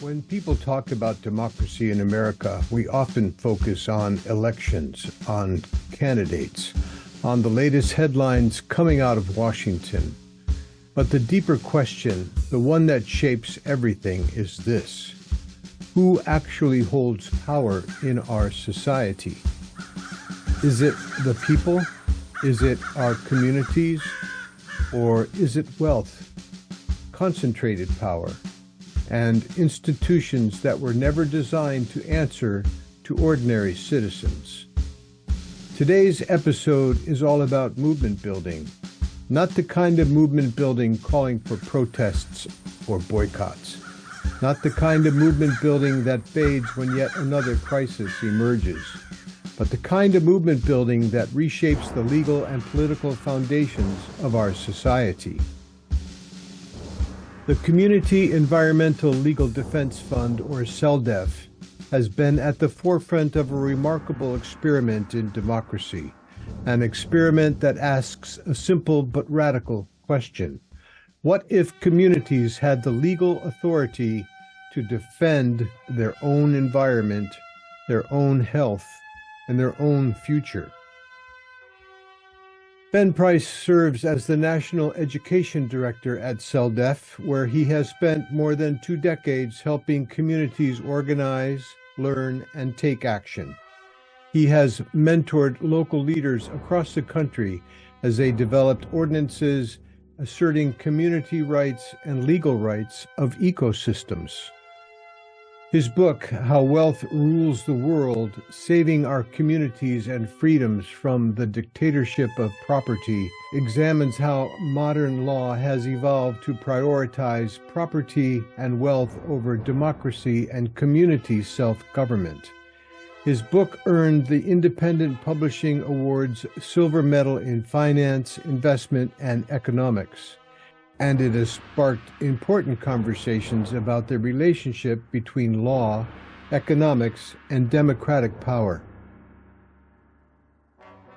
When people talk about democracy in America, we often focus on elections, on candidates, on the latest headlines coming out of Washington. But the deeper question, the one that shapes everything, is this: who actually holds power in our society? Is it the people? Is it our communities? Or is it wealth, concentrated power, and institutions that were never designed to answer to ordinary citizens? Today's episode is all about movement building, not the kind of movement building calling for protests or boycotts, not the kind of movement building that fades when yet another crisis emerges, but the kind of movement building that reshapes the legal and political foundations of our society. The Community Environmental Legal Defense Fund, or CELDEF, has been at the forefront of a remarkable experiment in democracy, an experiment that asks a simple but radical question. What if communities had the legal authority to defend their own environment, their own health, and their own future? Ben Price serves as the National Education Director at CELDEF, where he has spent more than 2 decades helping communities organize, learn, and take action. He has mentored local leaders across the country as they developed ordinances asserting community rights and legal rights of ecosystems. His book, How Wealth Rules the World: Saving Our Communities and Freedoms from the Dictatorship of Property, examines how modern law has evolved to prioritize property and wealth over democracy and community self-government. His book earned the Independent Publishing Awards Silver Medal in Finance, Investment, and Economics, and it has sparked important conversations about the relationship between law, economics, and democratic power.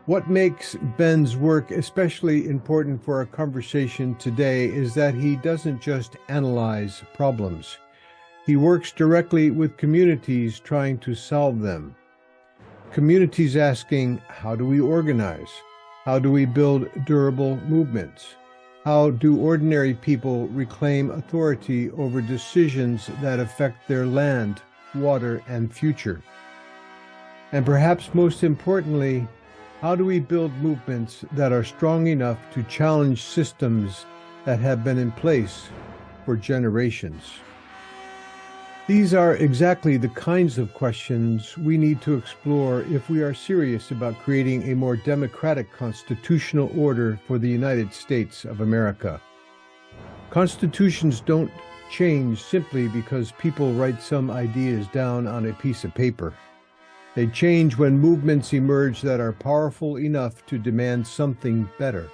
What makes Ben's work especially important for our conversation today is that he doesn't just analyze problems. He works directly with communities trying to solve them. Communities asking, how do we organize? How do we build durable movements? How do ordinary people reclaim authority over decisions that affect their land, water, and future? And perhaps most importantly, how do we build movements that are strong enough to challenge systems that have been in place for generations? These are exactly the kinds of questions we need to explore if we are serious about creating a more democratic constitutional order for the United States of America. Constitutions don't change simply because people write some ideas down on a piece of paper. They change when movements emerge that are powerful enough to demand something better.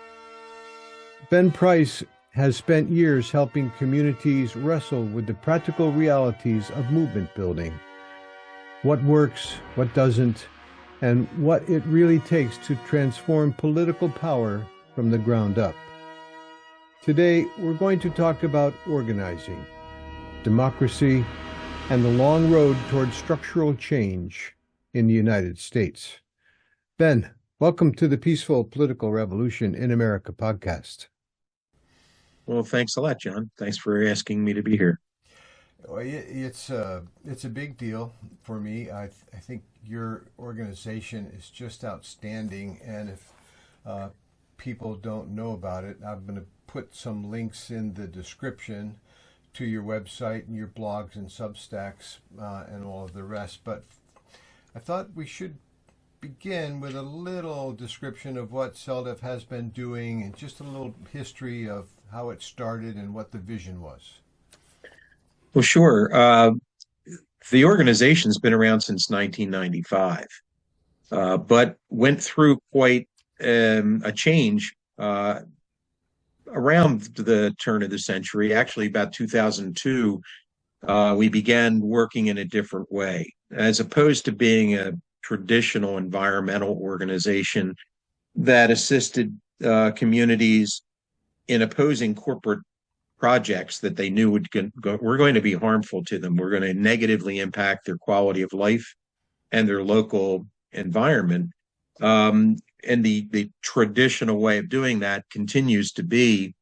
Ben Price has spent years helping communities wrestle with the practical realities of movement building. What works, what doesn't, and what it really takes to transform political power from the ground up. Today, we're going to talk about organizing, democracy, and the long road toward structural change in the United States. Ben, welcome to the Peaceful Political Revolution in America podcast. Well, thanks a lot, John. Thanks for asking me to be here. Well, it's a big deal for me. I think your organization is just outstanding, and if people don't know about it, I'm going to put some links in the description to your website and your blogs and Substacks and all of the rest. But I thought we should begin with a little description of what CELDEF has been doing and just a little history of how it started and what the vision was. Well, sure. The organization's been around since 1995, but went through quite a change around the turn of the century. Actually, about 2002, we began working in a different way. As opposed to being a traditional environmental organization that assisted communities in opposing corporate projects that they knew were going to be harmful to them, were going to negatively impact their quality of life and their local environment. And the traditional way of doing that continues to be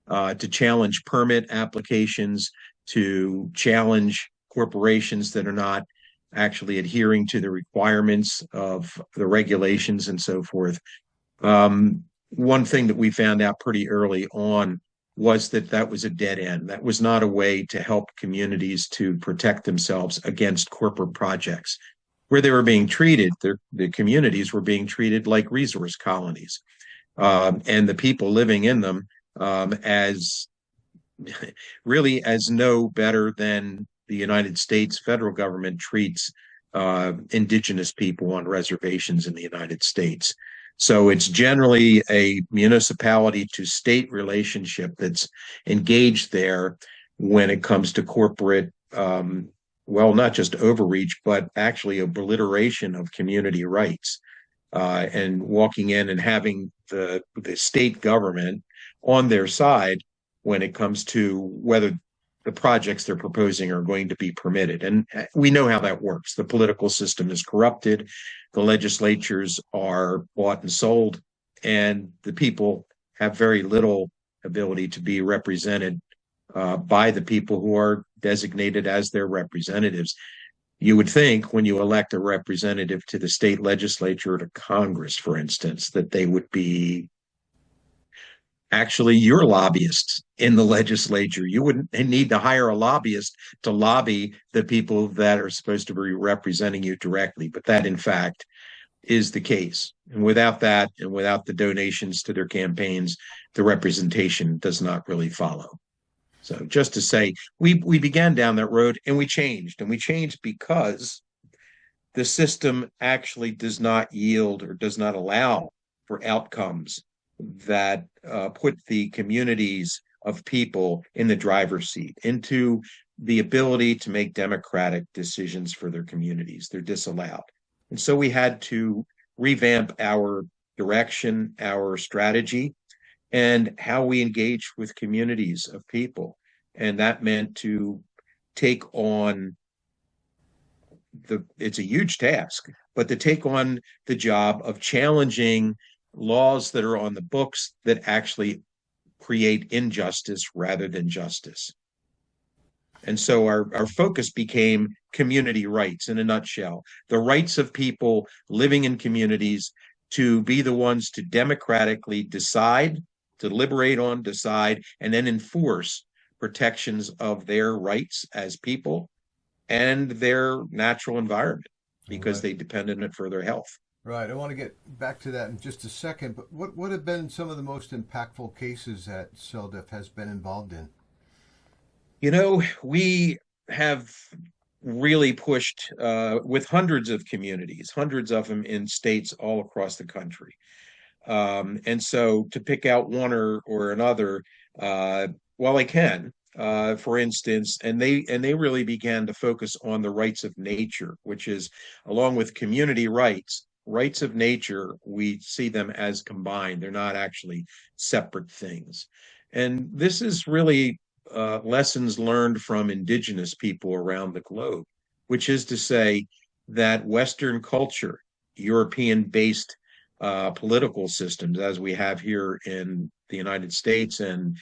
to challenge permit applications, to challenge corporations that are not actually adhering to the requirements of the regulations and so forth. One thing that we found out pretty early on was that that was a dead end. That was not a way to help communities to protect themselves against corporate projects. Where they were being treated, the communities were being treated like resource colonies, and the people living in them as really as no better than the United States federal government treats indigenous people on reservations in the United States. So it's generally a municipality to state relationship that's engaged there when it comes to corporate, well, not just overreach, but actually obliteration of community rights, and walking in and having the state government on their side when it comes to whether the projects they're proposing are going to be permitted. And we know how that works. The political system is corrupted, the legislatures are bought and sold, and the people have very little ability to be represented by the people who are designated as their representatives. You would think when you elect a representative to the state legislature or to Congress, for instance, that they would be actually your lobbyists in the legislature. You wouldn't need to hire a lobbyist to lobby the people that are supposed to be representing you directly. But that, in fact, is the case. And without that, and without the donations to their campaigns, the representation does not really follow. So just to say, we began down that road and we changed. And we changed because the system actually does not yield or does not allow for outcomes that put the communities of people in the driver's seat, into the ability to make democratic decisions for their communities. They're disallowed. And so we had to revamp our direction, our strategy, and how we engage with communities of people. And that meant to take on it's a huge task, but to take on the job of challenging laws that are on the books that actually create injustice rather than justice. And so our focus became community rights in a nutshell, the rights of people living in communities to be the ones to democratically decide, to deliberate on, decide, and then enforce protections of their rights as people and their natural environment, because they depend on it for their health. Right. I want to get back to that in just a second, but what have been some of the most impactful cases that CELDF has been involved in? You know, we have really pushed with hundreds of communities, hundreds of them in states all across the country. And so to pick out one or another, well, I can, for instance, and they really began to focus on the rights of nature, which is, along with community rights of nature, we see them as combined. They're not actually separate things. And this is really lessons learned from indigenous people around the globe, which is to say that Western culture, European-based political systems, as we have here in the United States and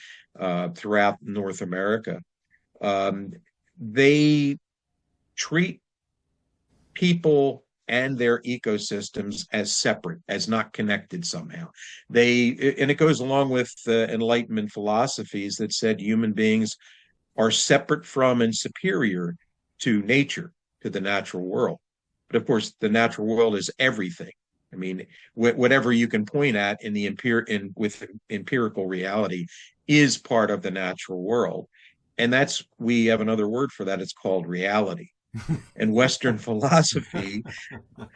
throughout North America, they treat people and their ecosystems as separate, as not connected somehow. And it goes along with Enlightenment philosophies that said human beings are separate from and superior to nature, to the natural world. But of course, the natural world is everything. I mean, whatever you can point at with empirical reality is part of the natural world. And we have another word for that. It's called reality. And Western philosophy,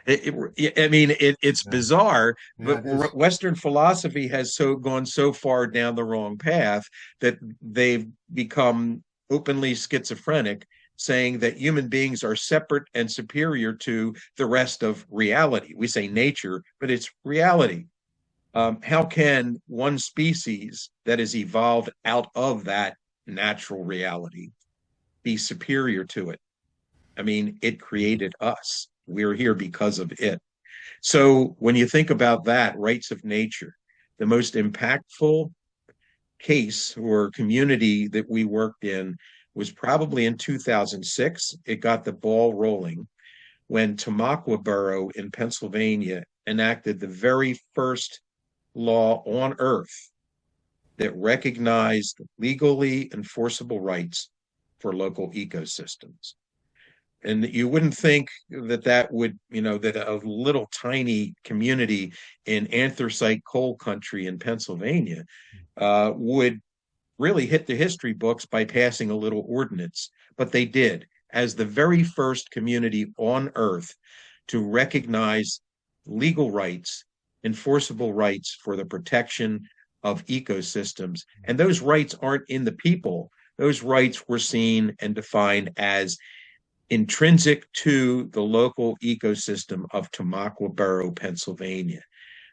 it's bizarre, but Western philosophy has gone so far down the wrong path that they've become openly schizophrenic, saying that human beings are separate and superior to the rest of reality. We say nature, but it's reality. How can one species that has evolved out of that natural reality be superior to it. I mean, it created us. We're here because of it. So when you think about that, rights of nature, the most impactful case or community that we worked in was probably in 2006. It got the ball rolling when Tamaqua Borough in Pennsylvania enacted the very first law on earth that recognized legally enforceable rights for local ecosystems. And you wouldn't think that that would, that a little tiny community in anthracite coal country in Pennsylvania would really hit the history books by passing a little ordinance, but they did as the very first community on earth to recognize legal rights, enforceable rights for the protection of ecosystems. And those rights aren't in the people. Those rights were seen and defined as intrinsic to the local ecosystem of Tamaqua Borough, Pennsylvania.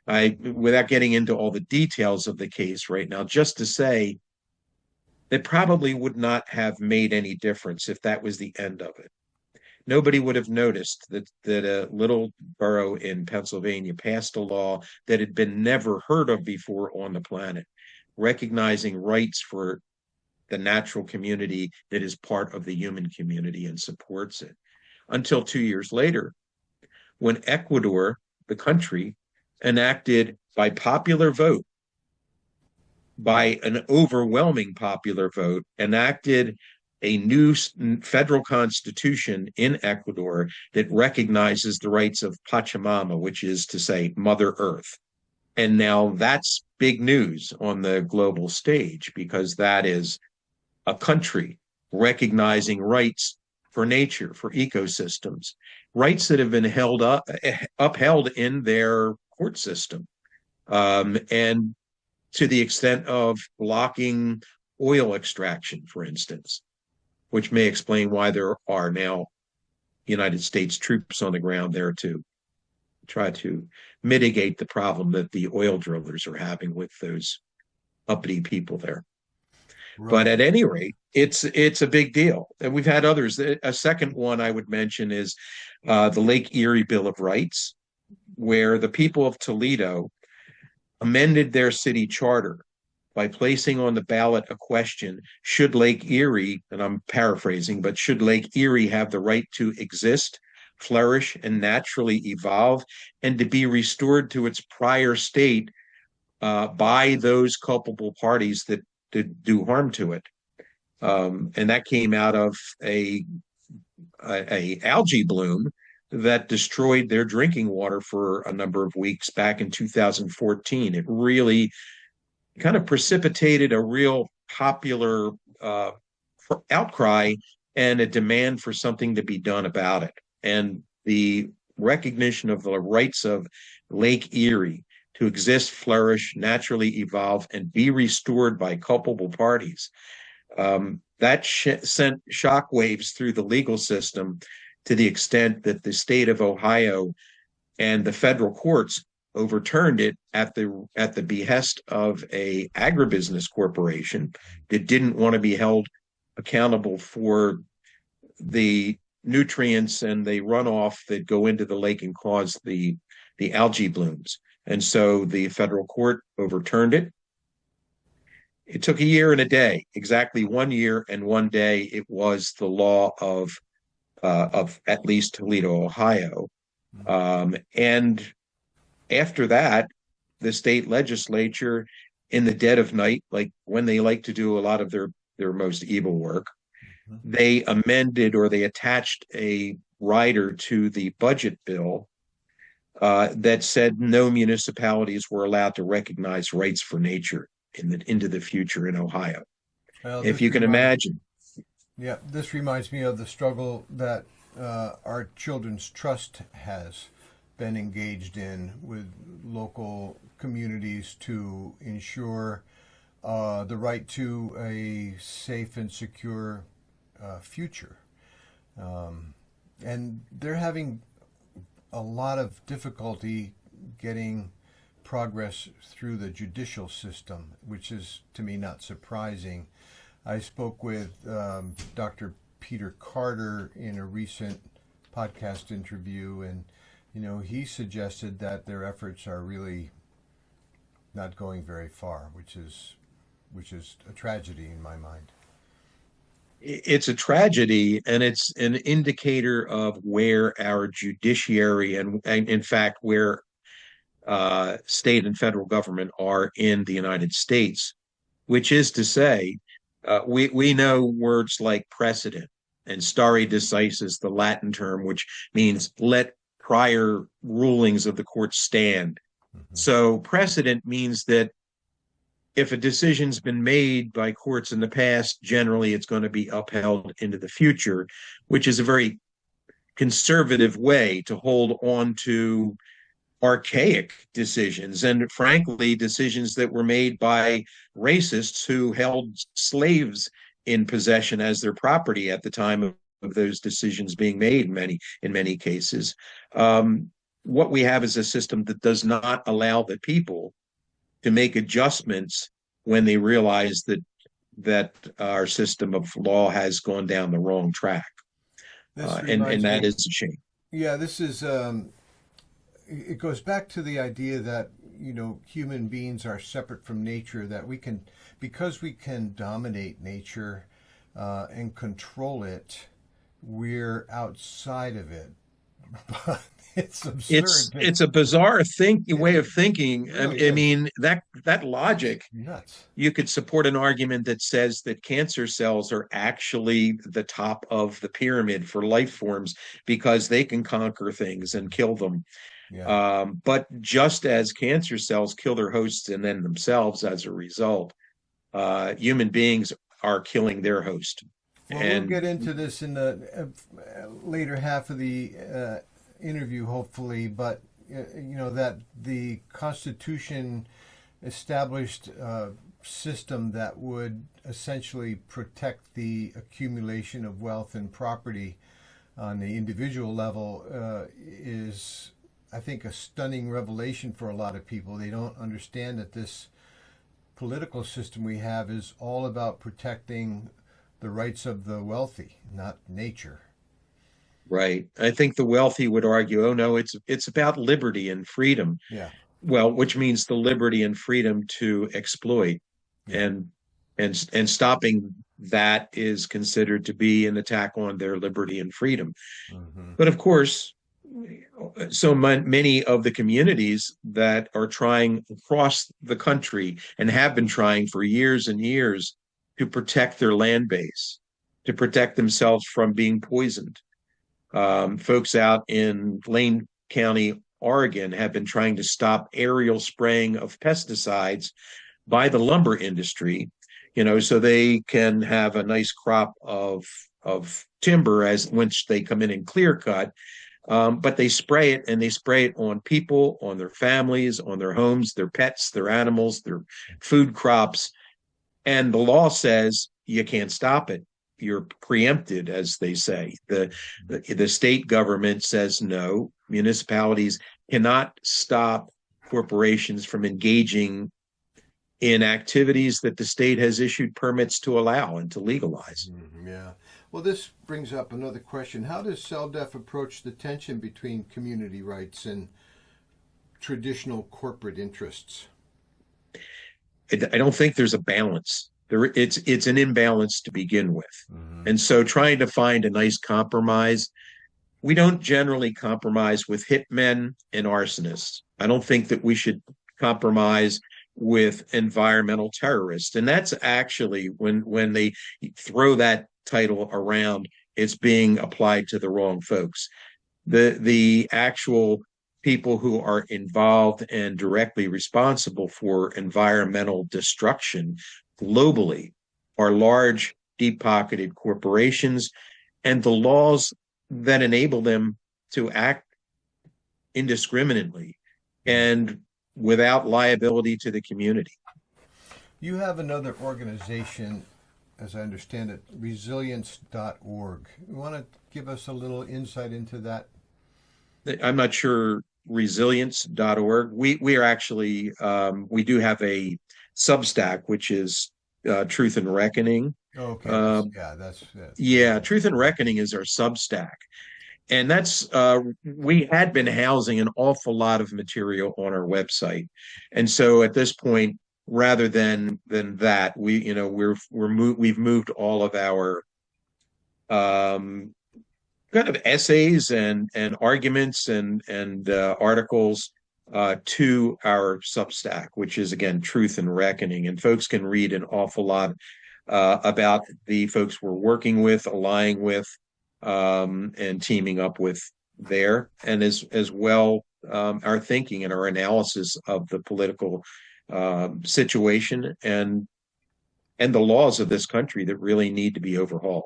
Without getting into all the details of the case right now, just to say it probably would not have made any difference if that was the end of it. Nobody would have noticed that a little borough in Pennsylvania passed a law that had been never heard of before on the planet, recognizing rights for the natural community that is part of the human community and supports it. Until 2 years later, when Ecuador, the country, enacted by popular vote, by an overwhelming popular vote, enacted a new federal constitution in Ecuador that recognizes the rights of Pachamama, which is to say Mother Earth. And now that's big news on the global stage because that is a country recognizing rights for nature, for ecosystems, rights that have been upheld in their court system. And to the extent of blocking oil extraction, for instance, which may explain why there are now United States troops on the ground there to try to mitigate the problem that the oil drillers are having with those uppity people there. Right. But at any rate, it's a big deal. And we've had others. A second one I would mention is the Lake Erie Bill of Rights, where the people of Toledo amended their city charter by placing on the ballot a question, should Lake Erie, and I'm paraphrasing, but should Lake Erie have the right to exist, flourish, and naturally evolve, and to be restored to its prior state by those culpable parties that do harm to it. And that came out of a algae bloom that destroyed their drinking water for a number of weeks back in 2014. It really kind of precipitated a real popular outcry and a demand for something to be done about it. And the recognition of the rights of Lake Erie to exist, flourish, naturally evolve, and be restored by culpable parties. That sent shockwaves through the legal system to the extent that the state of Ohio and the federal courts overturned it at the behest of a agribusiness corporation that didn't want to be held accountable for the nutrients and the runoff that go into the lake and cause the algae blooms. And so the federal court overturned it. It took a year and a day, exactly 1 year and 1 day. It was the law of at least Toledo, Ohio. And after that, the state legislature, in the dead of night, like when they like to do a lot of their most evil work, they amended or they attached a rider to the budget bill that said no municipalities were allowed to recognize rights for nature into the future in Ohio. Well, if you can imagine. Yeah, this reminds me of the struggle that our Children's Trust has been engaged in with local communities to ensure the right to a safe and secure future. And they're having a lot of difficulty getting progress through the judicial system, which is to me not surprising. I spoke with Dr. Peter Carter in a recent podcast interview, and he suggested that their efforts are really not going very far, which is a tragedy in my mind. It's a tragedy, and it's an indicator of where our judiciary and in fact, where state and federal government are in the United States, which is to say, we know words like precedent and stare decisis, the Latin term, which means let prior rulings of the court stand. Hmm. So precedent means that if a decision's been made by courts in the past, generally it's going to be upheld into the future, which is a very conservative way to hold on to archaic decisions and frankly decisions that were made by racists who held slaves in possession as their property at the time of those decisions being made in many cases. What we have is a system that does not allow the people to make adjustments when they realize that our system of law has gone down the wrong track, This and reminds that me, is a shame. yeah, it goes back to the idea that human beings are separate from nature, that because we can dominate nature and control it, we're outside of it. But it's It's absurd. it's a bizarre It way of thinking. really I is. mean, that It's logic, nuts. you could support an argument that says that cancer cells are actually the top of the pyramid for life forms because they can conquer things and kill them. Yeah. But just as cancer cells kill their hosts and then themselves as a result, human beings are killing their host. Well, we'll And get into this in the later half of the interview, hopefully. But that the Constitution established a system that would essentially protect the accumulation of wealth and property on the individual level is, I think, a stunning revelation for a lot of people. They don't understand that this political system we have is all about protecting the rights of the wealthy, not nature. right, I think the wealthy would argue, oh no, it's about liberty and freedom. Yeah, Well, which means the liberty and freedom to exploit, yeah. and and stopping that is considered to be an attack on their liberty and freedom. Hmm. But of course, so many of the communities that are trying across the country and have been trying for years and years to protect their land base, to protect themselves from being poisoned. Folks out in Lane County, Oregon, have been trying to stop aerial spraying of pesticides by the lumber industry, so they can have a nice crop of timber as once they come in and clear cut. But they spray it, and they spray it on people, on their families, on their homes, their pets, their animals, their food crops. And the law says you can't stop it. You're preempted, as they say. The state government says no. Municipalities cannot stop corporations from engaging in activities that the state has issued permits to allow and to legalize. Yeah. Well, this brings up another question. How does CELDEF approach the tension between community rights and traditional corporate interests? I don't think there's a balance. It's an imbalance to begin with. Hmm. And so trying to find a nice compromise, we don't generally compromise with hitmen and arsonists. I don't think that we should compromise with environmental terrorists. And that's actually when they throw that title around, it's being applied to the wrong folks. The actual people who are involved and directly responsible for environmental destruction globally are large, deep pocketed corporations, and the laws that enable them to act indiscriminately and without liability to the community. You have another organization, as I understand it, resilience.org. You want to give us a little insight into that? I'm not sure resilience.org. We are actually we do have a Substack, which is Truth and Reckoning. Okay, Um, that's it. yeah, Truth and Reckoning is our Substack. And that's we had been housing an awful lot of material on our website. And so at this point, rather than that, we, you know, we've moved all of our um kind of essays and arguments and articles to our Substack, which is again Truth and Reckoning, and folks can read an awful lot about the folks we're working with, allying with, and teaming up with there, and as well our thinking and our analysis of the political situation and the laws of this country that really need to be overhauled.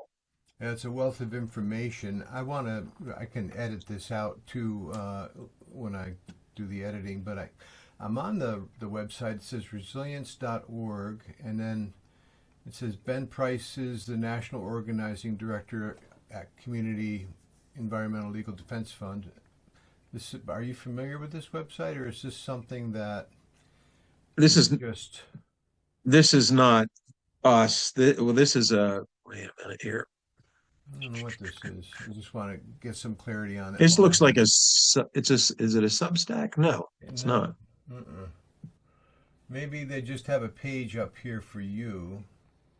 Yeah, it's a wealth of information. I can edit this out too when I do the editing, but I'm on the website. It says resilience.org, and then it says Ben Price is the National Organizing Director at Community Environmental Legal Defense Fund. Are you familiar with this website, or is this something that This you is just? this is not us. Well, this is a wait a minute here. I don't know what this is. I just want to get some clarity on it This while looks I'm. like it's a is it a Substack? No, it's No. not. Uh-uh. Maybe they just have a page up here for you.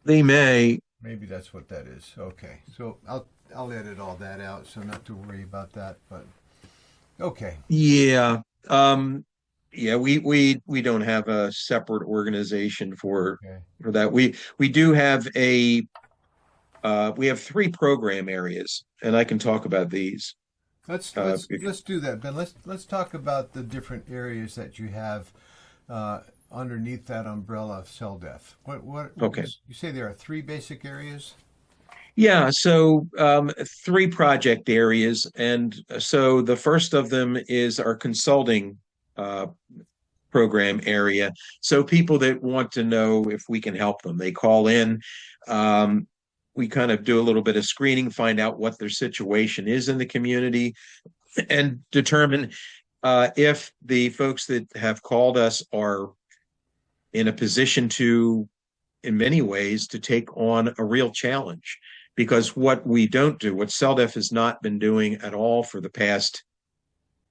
They may. Maybe that's what that is. Okay. So I'll edit all that out, so not to worry about that, but okay. Yeah. Yeah, we don't have a separate organization Okay. for that. We do have a we have three program areas, and I can talk about these. Let's Uh, let's let's do that, Ben. Let's talk about the different areas that you have uh, underneath that umbrella of cell death. What okay. you say there are three basic areas? Yeah, so three project areas, and so the first of them is our consulting uh, program area. So people that want to know if we can help them, they call in. Um, we kind of do a little bit of screening, find out what their situation is in the community, and determine if the folks that have called us are in a position to, in many ways, to take on a real challenge. Because what we don't do, what CELDEF has not been doing at all for the past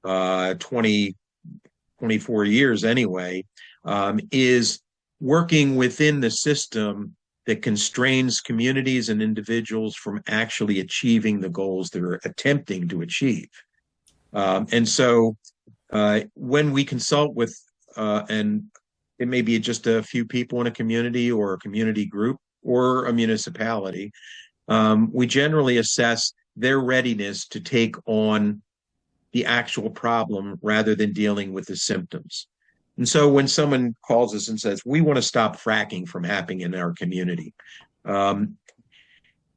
20, 24 years anyway, is working within the system that constrains communities and individuals from actually achieving the goals they're attempting to achieve. And so when we consult with, and it may be just a few people in a community or a community group or a municipality, we generally assess their readiness to take on the actual problem rather than dealing with the symptoms. And so when someone calls us and says, we want to stop fracking from happening in our community, um,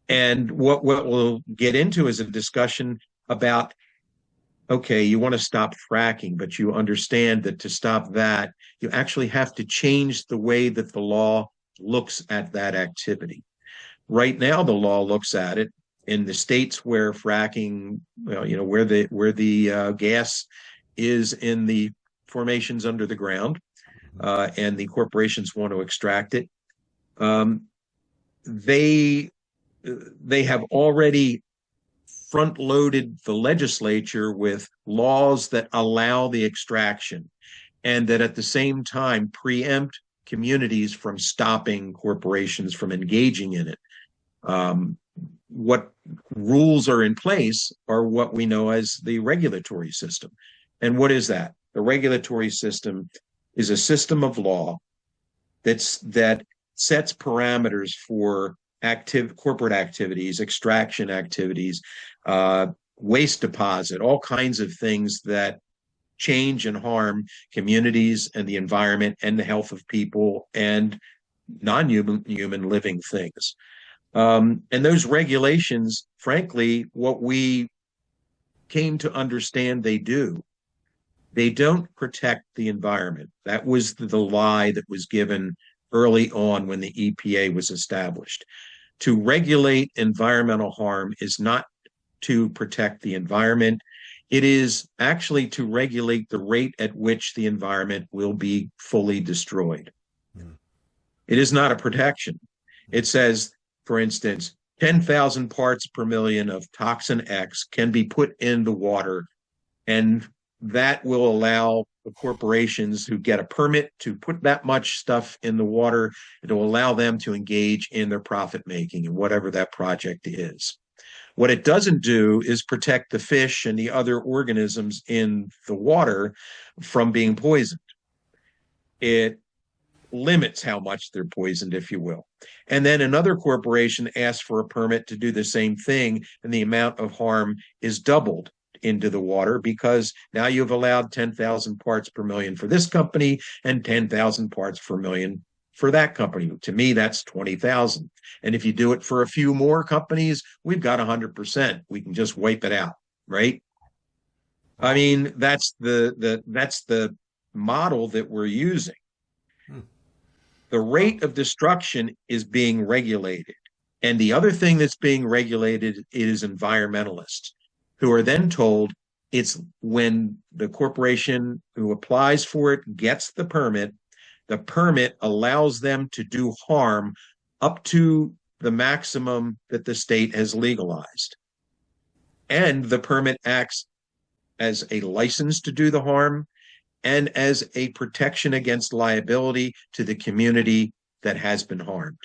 and what we'll get into is a discussion about, okay, you want to stop fracking, but you understand that to stop that, you actually have to change the way that the law looks at that activity. Right now, the law looks at it in the states where fracking, well, you know, where the gas is in the formations under the ground, and the corporations want to extract it. Um, they they have already front loaded the legislature with laws that allow the extraction and that at the same time preempt communities from stopping corporations from engaging in it. What rules are in place are what we know as the regulatory system. And what is that? The regulatory system is a system of law that sets parameters for active corporate activities, extraction activities, uh, waste deposit, all kinds of things that change and harm communities and the environment and the health of people and non-human living things. And those regulations, frankly, what we came to understand they don't protect the environment. That was the lie that was given early on when the EPA was established. To regulate environmental harm is not to protect the environment. It is actually to regulate the rate at which the environment will be fully destroyed. Mm. It is not a protection. It says For instance, 10,000 parts per million of toxin X can be put in the water, and that will allow the corporations who get a permit to put that much stuff in the water. It'll allow them to engage in their profit making and whatever that project is. What it doesn't do is protect the fish and the other organisms in the water from being poisoned. It limits how much they're poisoned, if you will. And then another corporation asks for a permit to do the same thing, and the amount of harm is doubled into the water because now you've allowed 10,000 parts per million for this company and 10,000 parts per million for that company. To me, that's 20,000. And if you do it for a few more companies, we've got 100%. We can just wipe it out, right? I mean, that's the model that we're using. The rate of destruction is being regulated. And the other thing that's being regulated is environmentalists, who are then told it's when the corporation who applies for it gets the permit allows them to do harm up to the maximum that the state has legalized. And the permit acts as a license to do the harm and as a protection against liability to the community that has been harmed.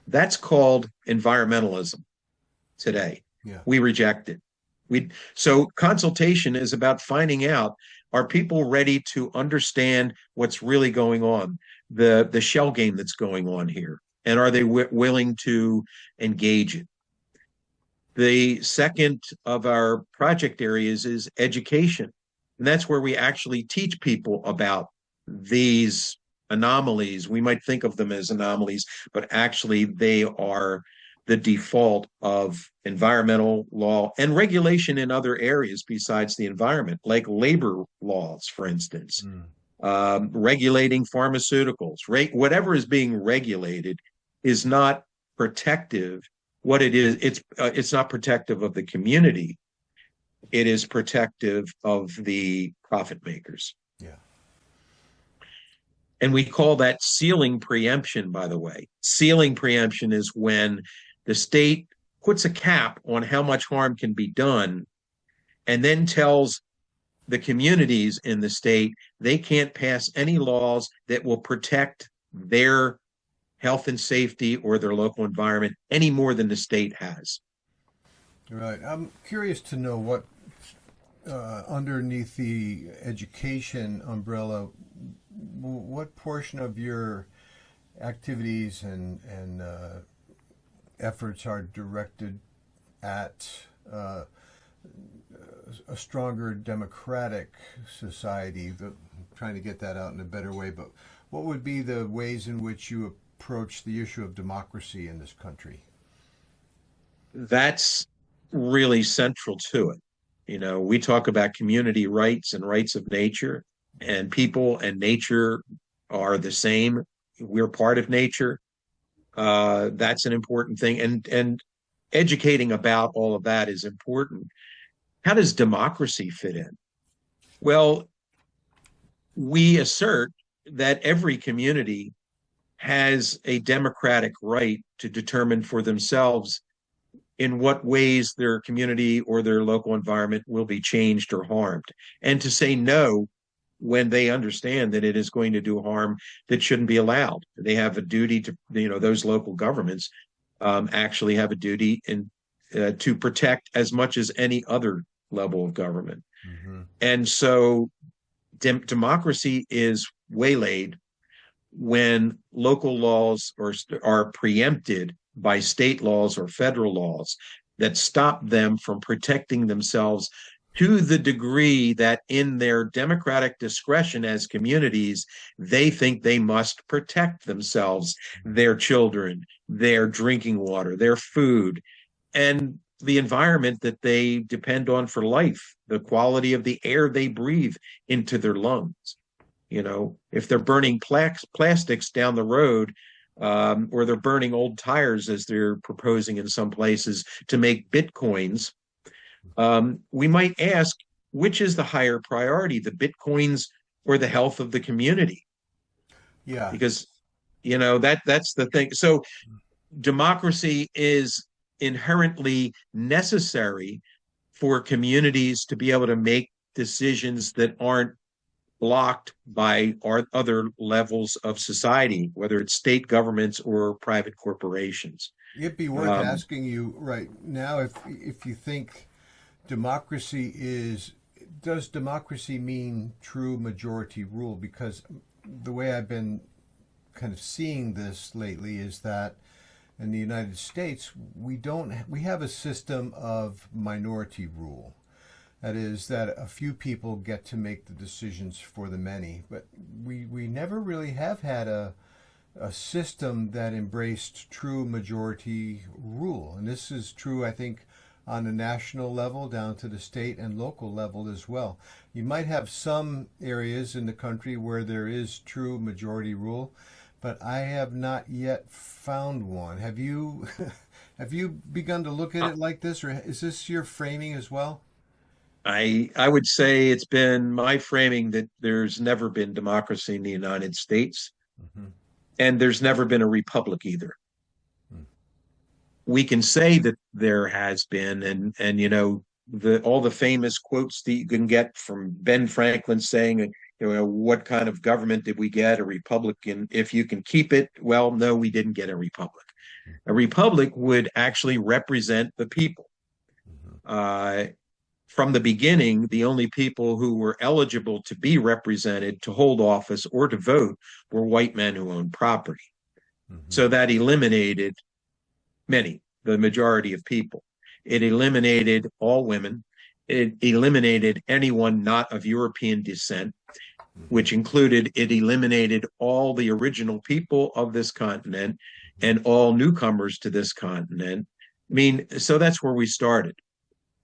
That's called environmentalism today. Yeah. We reject it. So consultation is about finding out, are people ready to understand what's really going on, the shell game that's going on here, and are they willing to engage it? The second of our project areas is education. And that's where we actually teach people about these anomalies. We might think of them as anomalies, but actually they are the default of environmental law and regulation in other areas besides the environment, like labor laws, for instance, regulating pharmaceuticals. Whatever is being regulated is not protective. What it is, it's not protective of the community. It is protective of the profit makers. Yeah. And we call that ceiling preemption, by the way. Ceiling preemption is when the state puts a cap on how much harm can be done and then tells the communities in the state they can't pass any laws that will protect their health and safety or their local environment any more than the state has. Right. I'm curious to know what underneath the education umbrella, what portion of your activities and efforts are directed at a stronger democratic society? Trying to get that out in a better way, but what would be the ways in which you approach the issue of democracy in this country? That's really central to it. You know, we talk about community rights and rights of nature, and people and nature are the same. We're part of nature. That's an important thing. And educating about all of that is important. How does democracy fit in? Well, we assert that every community has a democratic right to determine for themselves in what ways their community or their local environment will be changed or harmed, and to say no when they understand that it is going to do harm that shouldn't be allowed. They have a duty to, those local governments actually have a duty to protect as much as any other level of government. Mm-hmm. And so democracy is waylaid when local laws are preempted by state laws or federal laws that stop them from protecting themselves to the degree that in their democratic discretion as communities, they think they must protect themselves, their children, their drinking water, their food, and the environment that they depend on for life, the quality of the air they breathe into their lungs. If they're burning plastics down the road, or they're burning old tires as they're proposing in some places to make bitcoins, we might ask, which is the higher priority, the bitcoins or the health of the community? Yeah. Because, that's the thing. So democracy is inherently necessary for communities to be able to make decisions that aren't blocked by our other levels of society, whether it's state governments or private corporations. It'd be worth Um, asking you right now if you think democracy is does democracy mean true majority rule? Because the way I've been kind of seeing this lately is that in the United States we have a system of minority rule. That is that a few people get to make the decisions for the many, but we never really have had a system that embraced true majority rule. And this is true, I think, on a national level down to the state and local level as well. You might have some areas in the country where there is true majority rule, but I have not yet found one. Have you have you begun to look at it like this, or is this your framing as well? I would say it's been my framing that there's never been democracy in the United States, Hmm. and there's never been a republic either. We can say that there has been, and the all the famous quotes that you can get from Ben Franklin saying, what kind of government did we get? A republican. If you can keep it, well, no, we didn't get a republic. A republic would actually represent the people. Hmm. Uh, from the beginning, the only people who were eligible to be represented, to hold office, or to vote were white men who owned property. Hmm. So that eliminated the majority of people. It eliminated all women. It eliminated anyone not of European descent, Hmm. which included, it eliminated all the original people of this continent and all newcomers to this continent. I mean, so that's where we started.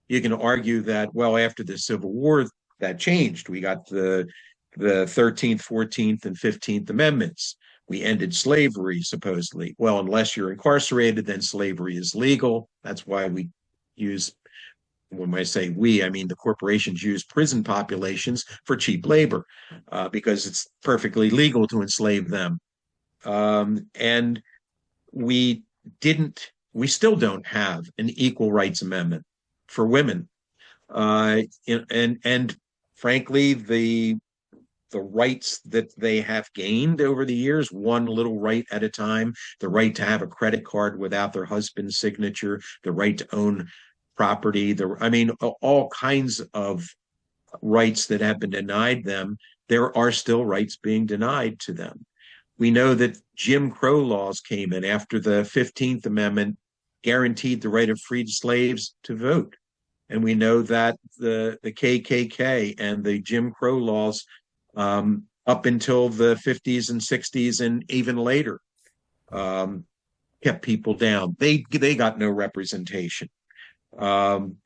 You can argue that, well, after the Civil War, that changed. We got the 13th, 14th, and 15th Amendments. We ended slavery, supposedly. Well, unless you're incarcerated, then slavery is legal. That's why we use, when I say we, I mean the corporations use prison populations for cheap labor, because it's perfectly legal to enslave them. And we we still don't have an equal rights amendment for women. And frankly, the rights that they have gained over the years, one little right at a time, the right to have a credit card without their husband's signature, the right to own property, I mean, all kinds of rights that have been denied them. There are still rights being denied to them. We know that Jim Crow laws came in after the 15th Amendment guaranteed the right of freed slaves to vote. And we know that the KKK and the Jim Crow laws, up until the 50s and 60s and even later, um, kept people down. They got no representation. Um,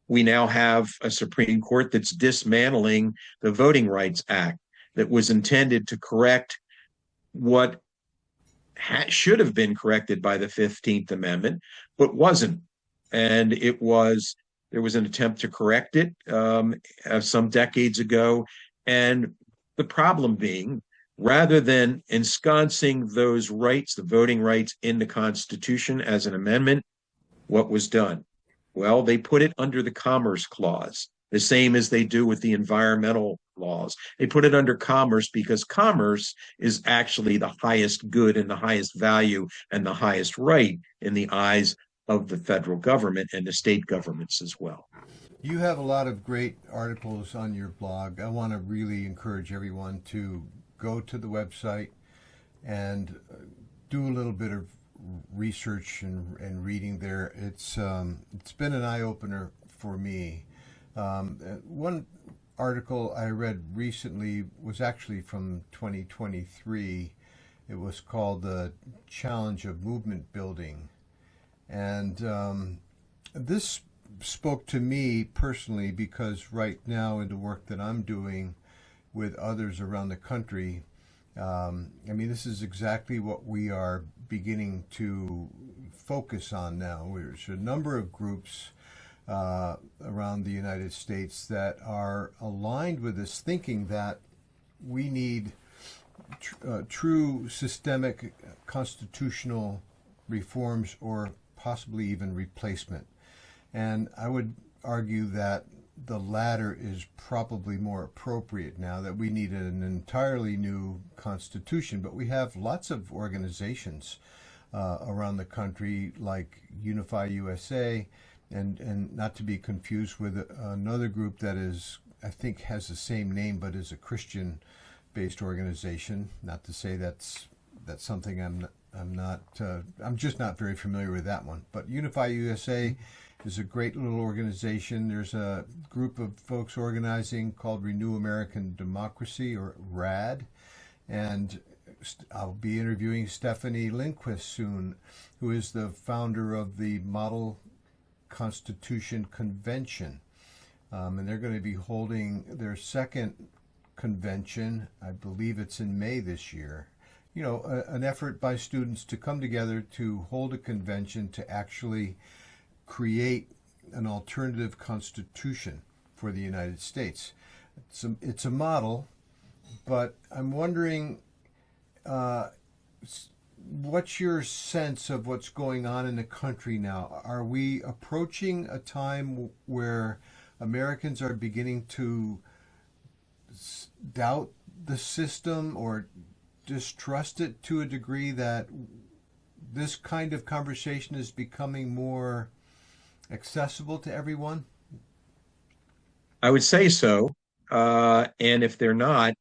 we now have a Supreme Court that's dismantling the Voting Rights Act that was intended to correct what should have been corrected by the 15th Amendment, but wasn't. And there was an attempt to correct it, some decades ago. And the problem being, rather than ensconcing those rights, the voting rights, in the Constitution as an amendment, what was done? Well, they put it under the Commerce Clause, the same as they do with the environmental laws. They put it under commerce because commerce is actually the highest good and the highest value and the highest right in the eyes of the federal government and the state governments as well. You have a lot of great articles on your blog. I want to really encourage everyone to go to the website and do a little bit of research and reading there. It's been an eye opener for me. One article I read recently was actually from 2023. It was called "The Challenge of Movement Building," and this spoke to me personally because right now in the work that I'm doing with others around the country, I mean, this is exactly what we are beginning to focus on now. There's a number of groups around the United States that are aligned with this, thinking that we need true systemic constitutional reforms or possibly even replacement. And I would argue that the latter is probably more appropriate now, that we need an entirely new constitution. But we have lots of organizations around the country, like Unify USA, and not to be confused with another group that is, I think, has the same name but is a Christian-based organization. Not to say that's something I'm just not very familiar with that one. But Unify USA is a great little organization. There's a group of folks organizing called Renew American Democracy, or RAD, and I'll be interviewing Stephanie Lindquist soon, who is the founder of the Model Constitution Convention. And they're going to be holding their second convention. I believe it's in May this year. You know, an effort by students to come together to hold a convention to actually create an alternative constitution for the United States. It's a model, but I'm wondering, what's your sense of what's going on in the country now? Are we approaching a time where Americans are beginning to doubt the system or distrust it to a degree that this kind of conversation is becoming more accessible to everyone? I would say so. And if they're not,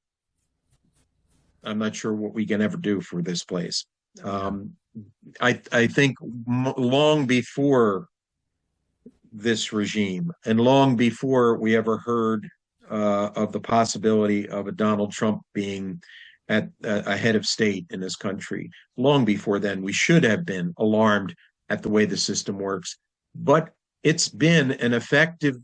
I'm not sure what we can ever do for this place. I think long before this regime and long before we ever heard of the possibility of a Donald Trump being at a head of state in this country, long before then, we should have been alarmed at the way the system works. But it's been an effective,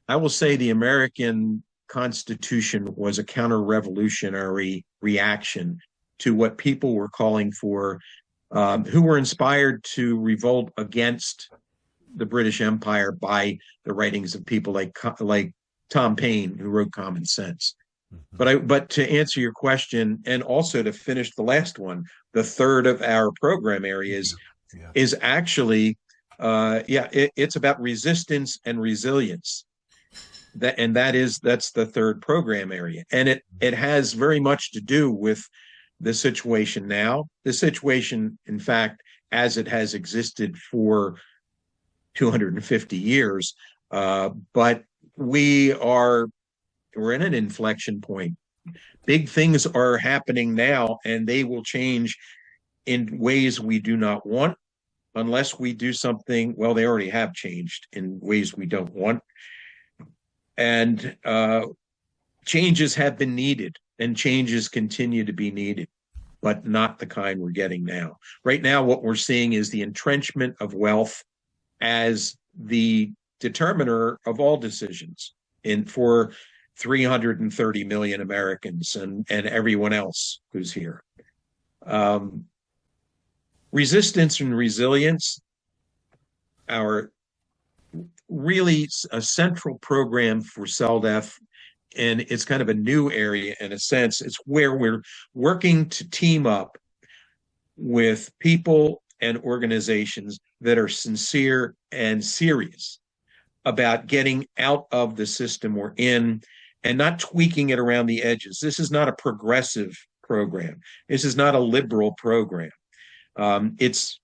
I will say the American Constitution was a counter-revolutionary reaction to what people were calling for, who were inspired to revolt against the British Empire by the writings of people like Tom Paine, who wrote Common Sense. But to answer your question, and also to finish the last one, the third of our program areas is actually, it's about resistance and resilience. That's the third program area, and it has very much to do with the situation now. The situation, in fact, as it has existed for 250 years, but we're in an inflection point. Big things are happening now, and they will change in ways we do not want unless we do something. Well, they already have changed in ways we don't want. And changes have been needed, and changes continue to be needed, but not the kind we're getting now. Right now, what we're seeing is the entrenchment of wealth as the determiner of all decisions for 330 million Americans and everyone else who's here. Resistance and resilience are really a central program for CELDEF, and it's kind of a new area in a sense. It's where we're working to team up with people and organizations that are sincere and serious about getting out of the system we're in and not tweaking it around the edges. This is not a progressive program. This is not a liberal program. It's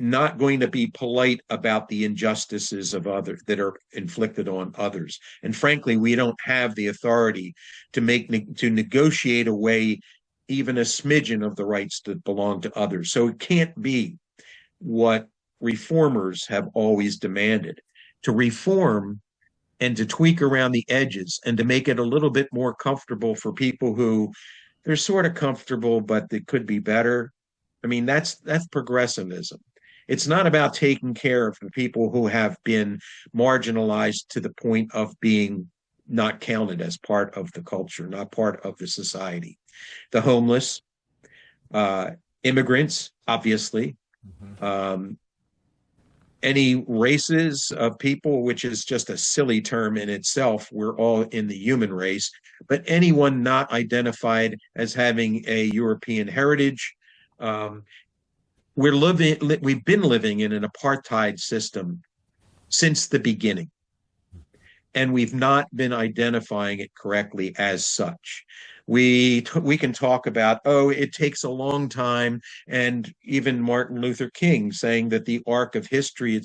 not going to be polite about the injustices of others that are inflicted on others. And frankly, we don't have the authority to negotiate away even a smidgen of the rights that belong to others. So it can't be what reformers have always demanded, to reform and to tweak around the edges and to make it a little bit more comfortable for people who they're sort of comfortable, but they could be better. I mean, that's progressivism. It's not about taking care of the people who have been marginalized to the point of being not counted as part of the culture, not part of the society. The homeless, immigrants, obviously, any races of people, which is just a silly term in itself. We're all in the human race, but anyone not identified as having a European heritage, we've been living in an apartheid system since the beginning, and we've not been identifying it correctly as such. We can talk about, oh, it takes a long time, and even Martin Luther King saying that the arc of history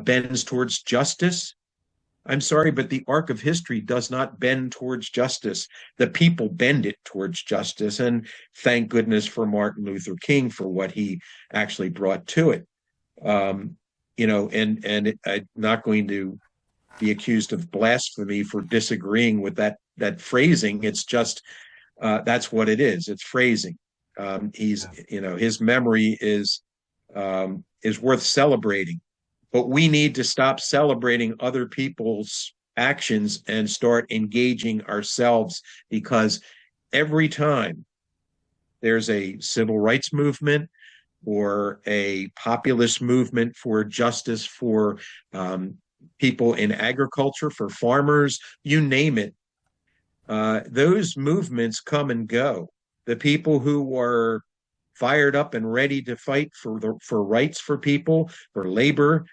bends towards justice. I'm sorry, but the arc of history does not bend towards justice. The people bend it towards justice, and thank goodness for Martin Luther King for what he actually brought to it. I'm not going to be accused of blasphemy for disagreeing with that phrasing. It's just that's what it is. It's phrasing. His memory is worth celebrating, but we need to stop celebrating other people's actions and start engaging ourselves, because every time there's a civil rights movement or a populist movement for justice for people in agriculture, for farmers, you name it, those movements come and go. The people who are fired up and ready to fight for rights for people, for labor,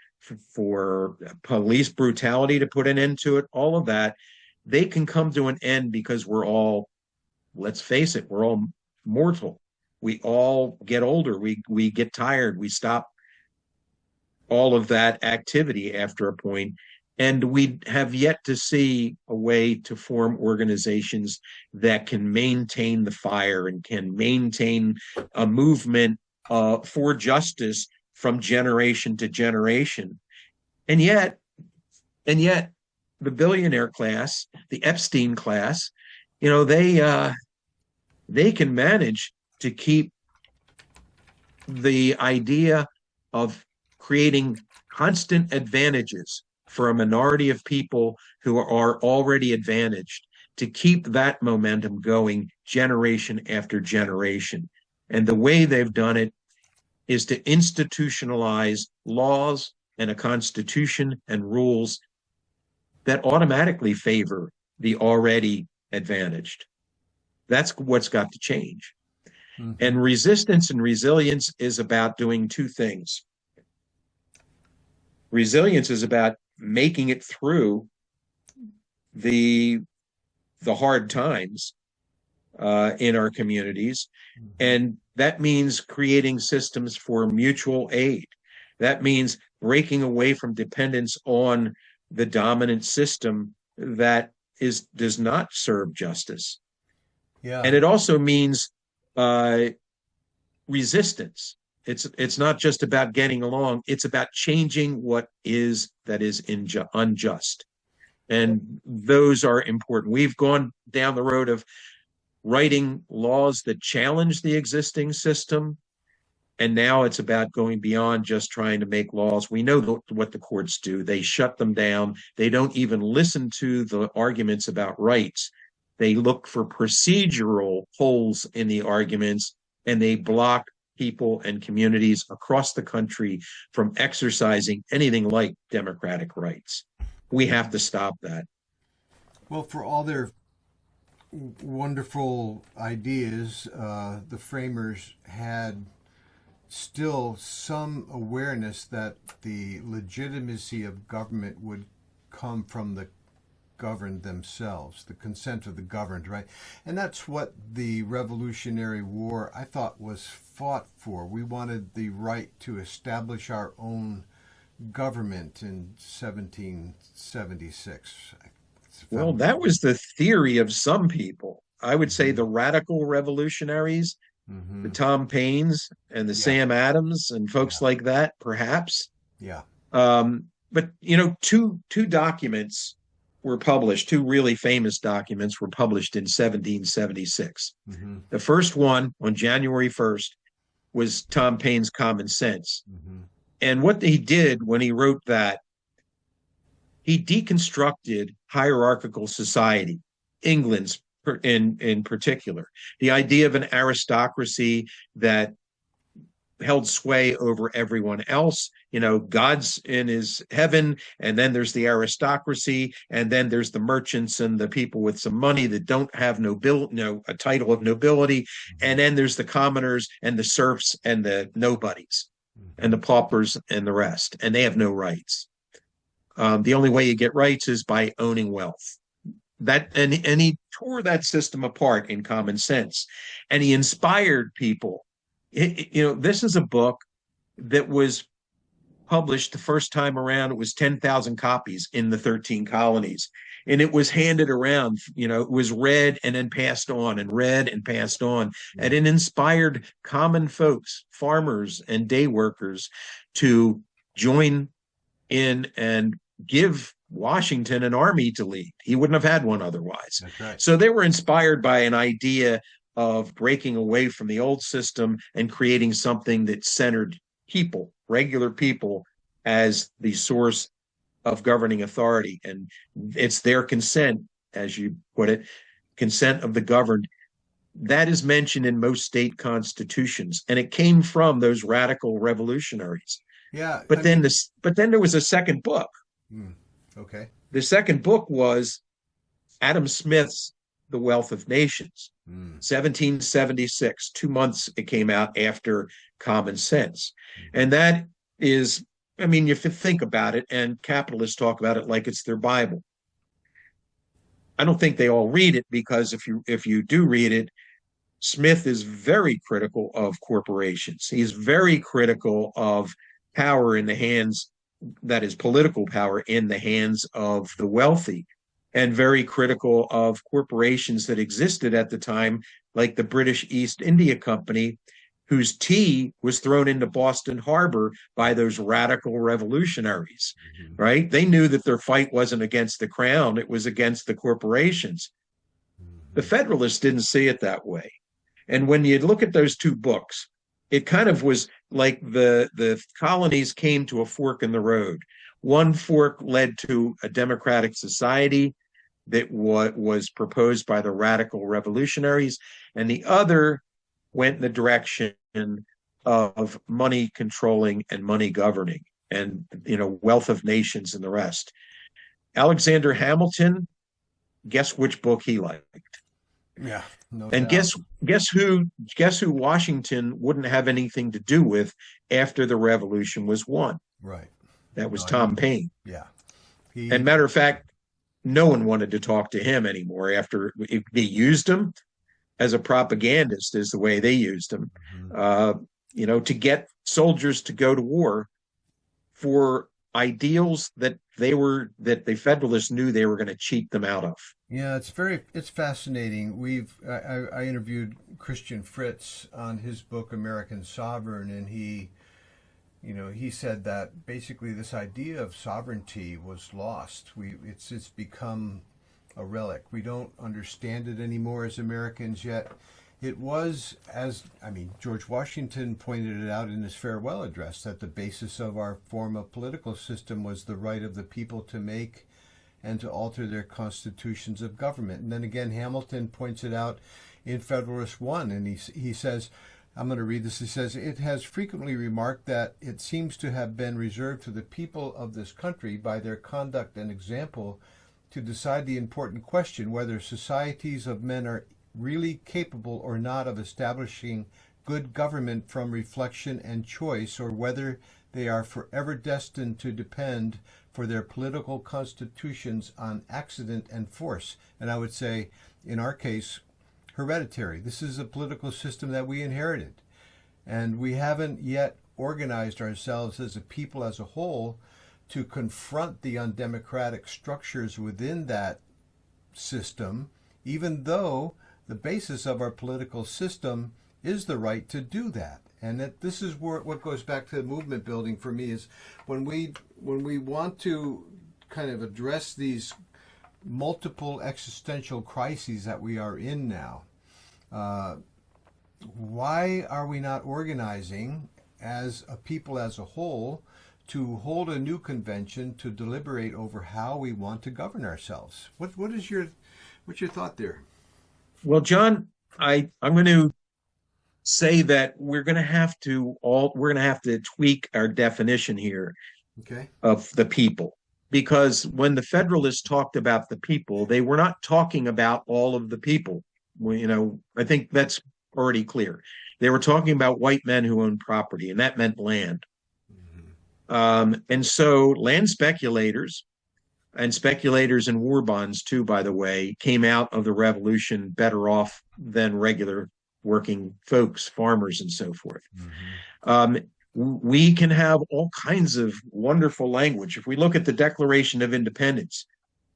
for police brutality, to put an end to it, all of that, they can come to an end because we're all, let's face it, we're all mortal. We all get older. We get tired. We stop all of that activity after a point. And we have yet to see a way to form organizations that can maintain the fire and can maintain a movement for justice from generation to generation. And yet, the billionaire class, the Epstein class, they can manage to keep the idea of creating constant advantages for a minority of people who are already advantaged, to keep that momentum going generation after generation. And the way they've done it is to institutionalize laws and a constitution and rules that automatically favor the already advantaged. That's what's got to change. Mm-hmm. And resistance and resilience is about doing two things. Resilience is about making it through the hard times in our communities. Mm-hmm. And that means creating systems for mutual aid. That means breaking away from dependence on the dominant system that does not serve justice. Yeah. And it also means resistance. It's not just about getting along. It's about changing what is unjust. And those are important. We've gone down the road of writing laws that challenge the existing system. And now it's about going beyond just trying to make laws. We know what the courts do. They shut them down. They don't even listen to the arguments about rights. They look for procedural holes in the arguments, and they block people and communities across the country from exercising anything like democratic rights. We have to stop that. Well, for all their wonderful ideas, the framers had still some awareness that the legitimacy of government would come from the governed themselves, the consent of the governed, right? And that's what the Revolutionary War, I thought, was fought for. We wanted the right to establish our own government in 1776. Well, that was the theory of some people. I would say the radical revolutionaries, mm-hmm. the Tom Paines and the Sam Adams and folks like that, perhaps. Yeah. But, two documents were published, two really famous documents were published in 1776. Mm-hmm. The first one, on January 1st, was Tom Paine's Common Sense. Mm-hmm. And what he did when he wrote that, he deconstructed hierarchical society, England's in particular, the idea of an aristocracy that held sway over everyone else. You know, God's in his heaven, and then there's the aristocracy, and then there's the merchants and the people with some money that don't have a title of nobility, and then there's the commoners and the serfs and the nobodies and the paupers and the rest, and they have no rights. The only way you get rights is by owning wealth. And he tore that system apart in Common Sense, and he inspired people. This is a book that was published the first time around. It was 10,000 copies in the 13 colonies, and it was handed around. It was read and then passed on, and read and passed on, and it inspired common folks, farmers and day workers, to join in and give Washington an army to lead. He wouldn't have had one otherwise. That's right. So they were inspired by an idea of breaking away from the old system and creating something that centered people, regular people, as the source of governing authority. And it's their consent, as you put it, consent of the governed. That is mentioned in most state constitutions, and it came from those radical revolutionaries. Yeah. But then there was a second book. Okay. The second book was Adam Smith's The Wealth of Nations, 1776. 2 months it came out after Common Sense. And that is, you think about it, and capitalists talk about it like it's their Bible. I don't think they all read it, because if you do read it, Smith is very critical of corporations. He's very critical of power in the hands, that is political power in the hands of the wealthy, and very critical of corporations that existed at the time, like the British East India Company, whose tea was thrown into Boston Harbor by those radical revolutionaries, right? They knew that their fight wasn't against the crown, it was against the corporations. The Federalists didn't see it that way. And when you look at those two books, it kind of was like the colonies came to a fork in the road. One fork led to a democratic society that was proposed by the radical revolutionaries, and the other went in the direction of money controlling and money governing, and wealth of nations and the rest. Alexander Hamilton, guess which book he liked? Yeah. No and doubt. guess who Washington wouldn't have anything to do with after the revolution was won? Right. That was Tom Paine. Yeah. And matter of fact, no one wanted to talk to him anymore after they used him as a propagandist, is the way they used him, to get soldiers to go to war for ideals that the Federalists knew they were going to cheat them out of. Yeah, it's fascinating. I interviewed Christian Fritz on his book American Sovereign, and he said that basically this idea of sovereignty was lost. It's become a relic. We don't understand it anymore as Americans yet. It was, George Washington pointed it out in his farewell address, that the basis of our form of political system was the right of the people to make and to alter their constitutions of government. And then again, Hamilton points it out in Federalist 1, and he says, I'm going to read this. He says, it has frequently remarked that it seems to have been reserved to the people of this country by their conduct and example to decide the important question whether societies of men are really capable or not of establishing good government from reflection and choice, or whether they are forever destined to depend for their political constitutions on accident and force. And I would say, in our case, hereditary. This is a political system that we inherited. And we haven't yet organized ourselves as a people as a whole to confront the undemocratic structures within that system, even though the basis of our political system is the right to do that. And that this is what goes back to movement building for me, is when we want to kind of address these multiple existential crises that we are in now. Why are we not organizing as a people as a whole to hold a new convention to deliberate over how we want to govern ourselves? What's your thought there? Well, John, I'm going to say that we're going to have to tweak our definition here Okay. of the people, because when the Federalists talked about the people, they were not talking about all of the people. I think that's already clear. They were talking about white men who owned property, and that meant land. And so land speculators and speculators in war bonds too, by the way, came out of the revolution better off than regular working folks, farmers, and so forth. Um, we can have all kinds of wonderful language. If we look at the Declaration of Independence,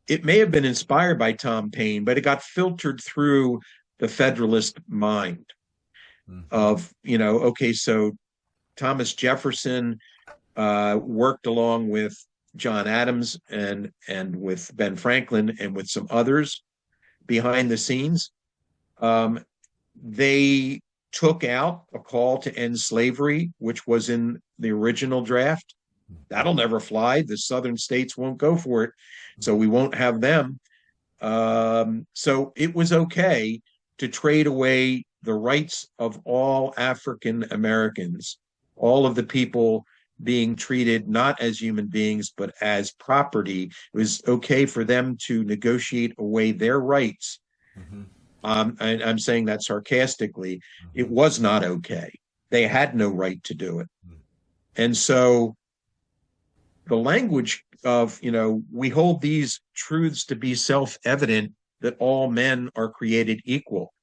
it may have been inspired by Tom Paine, but it got filtered through the Federalist mind of, okay, so Thomas Jefferson worked along with John Adams and with Ben Franklin and with some others behind the scenes. They took out a call to end slavery, which was in the original draft. That'll never fly. The southern states won't go for it, so we won't have them. So it was okay to trade away the rights of all African Americans, all of the people being treated not as human beings, but as property. It was okay for them to negotiate away their rights. I'm saying that sarcastically. It was not okay. They had no right to do it. And so the language of, we hold these truths to be self-evident, that all men are created equal.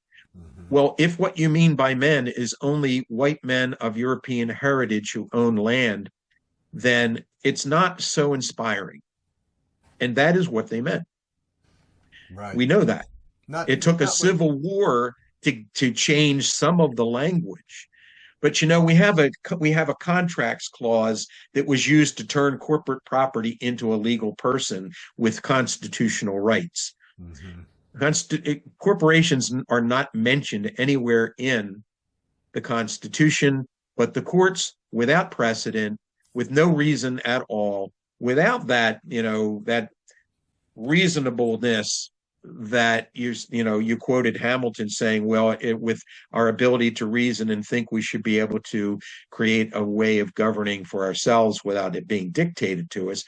Well, if what you mean by men is only white men of European heritage who own land, then it's not so inspiring. And that is what they meant. Right. We know that. It took a civil war to change some of the language. But we have a contracts clause that was used to turn corporate property into a legal person with constitutional rights. Corporations are not mentioned anywhere in the Constitution, but the courts, without precedent, with no reason at all, without that, that reasonableness that you quoted Hamilton saying, well, with our ability to reason and think, we should be able to create a way of governing for ourselves without it being dictated to us.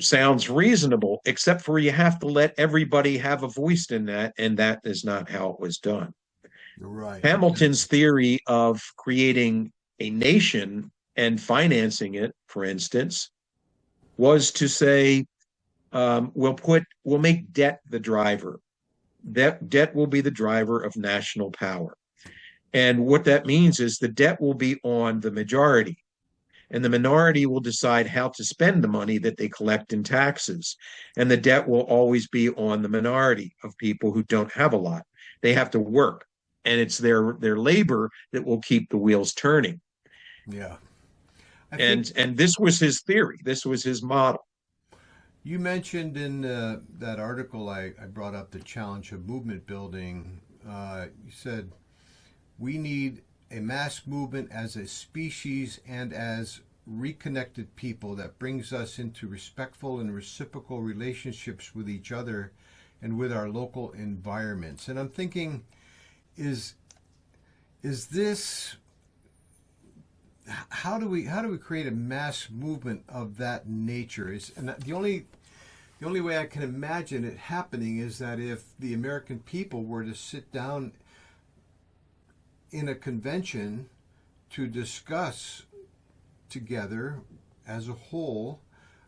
Sounds reasonable, except for you have to let everybody have a voice in that, and that is not how it was done. Right. Hamilton's theory of creating a nation and financing it, for instance, was to say, we'll make debt the driver. Debt will be the driver of national power. And what that means is the debt will be on the majority, and the minority will decide how to spend the money that they collect in taxes. And the debt will always be on the minority of people who don't have a lot. They have to work, and it's their labor that will keep the wheels turning. Yeah. And this was his theory. This was his model. You mentioned in that article I brought up, the challenge of movement building. You said we need a mass movement as a species and as reconnected people that brings us into respectful and reciprocal relationships with each other and with our local environments. And I'm thinking, is this, how do we create a mass movement of that nature? And the only way I can imagine it happening is that if the American people were to sit down in a convention to discuss together as a whole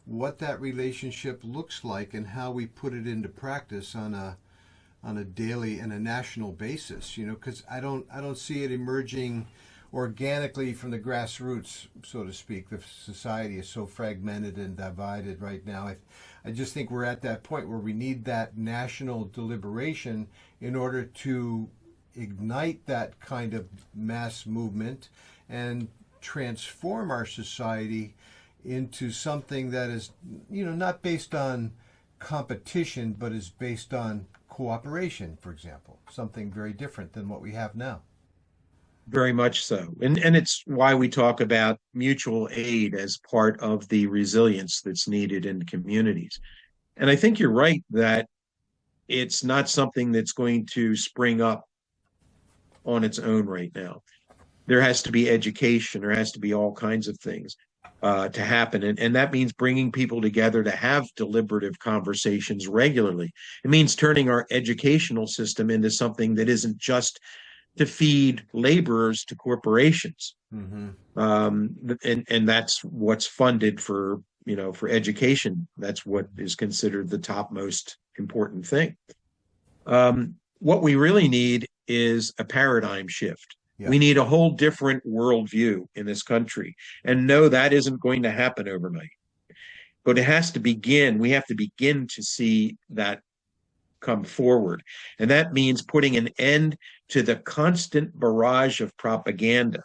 what that relationship looks like and how we put it into practice on a daily and a national basis, because I don't see it emerging organically from the grassroots, so to speak. The society is so fragmented and divided right now. I just think we're at that point where we need that national deliberation in order to ignite that kind of mass movement and transform our society into something that is, not based on competition, but is based on cooperation, for example, something very different than what we have now. Very much so. And it's why we talk about mutual aid as part of the resilience that's needed in communities. And I think you're right that it's not something that's going to spring up on its own right now. There has to be education. There has to be all kinds of things to happen. And that means bringing people together to have deliberative conversations regularly. It means turning our educational system into something that isn't just to feed laborers to corporations. And that's what's funded for, for education. That's what is considered the topmost important thing. What we really need is a paradigm shift. Yeah. We need a whole different worldview in this country. And no, that isn't going to happen overnight. But it has to begin. We have to begin to see that come forward. And that means putting an end to the constant barrage of propaganda,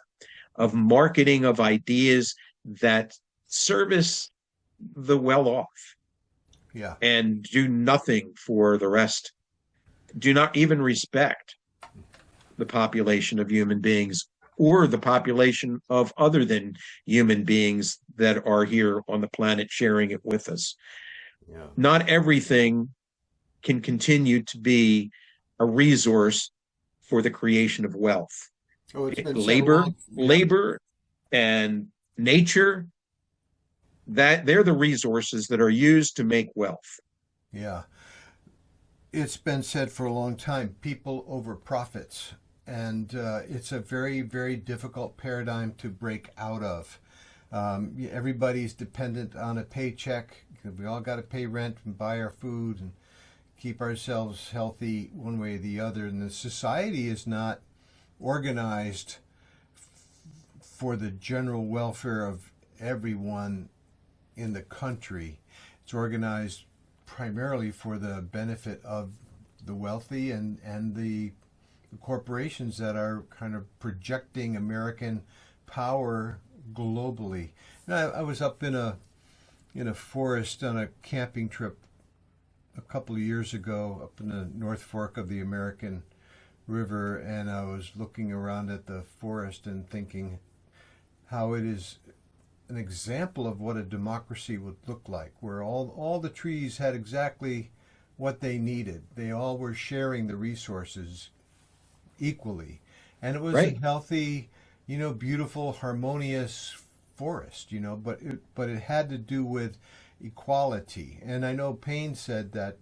of marketing of ideas that service the well-off. Yeah. And do nothing for the rest. Do not even respect the population of human beings or the population of other than human beings that are here on the planet sharing it with us. Yeah. Not everything can continue to be a resource for the creation of wealth. Oh, it's been labor and nature, that they're the resources that are used to make wealth. Yeah. It's been said for a long time, people over profits. And it's a very, very difficult paradigm to break out of. Everybody's dependent on a paycheck. We all got to pay rent and buy our food and keep ourselves healthy one way or the other. And the society is not organized for the general welfare of everyone in the country. It's organized primarily for the benefit of the wealthy and the corporations that are kind of projecting American power globally. And I was up in a forest on a camping trip a couple of years ago up in the North Fork of the American River, and I was looking around at the forest and thinking how it is an example of what a democracy would look like, where all the trees had exactly what they needed. They all were sharing the resources equally, and it was Right. a healthy, beautiful, harmonious forest, but it had to do with equality. And I know Paine said that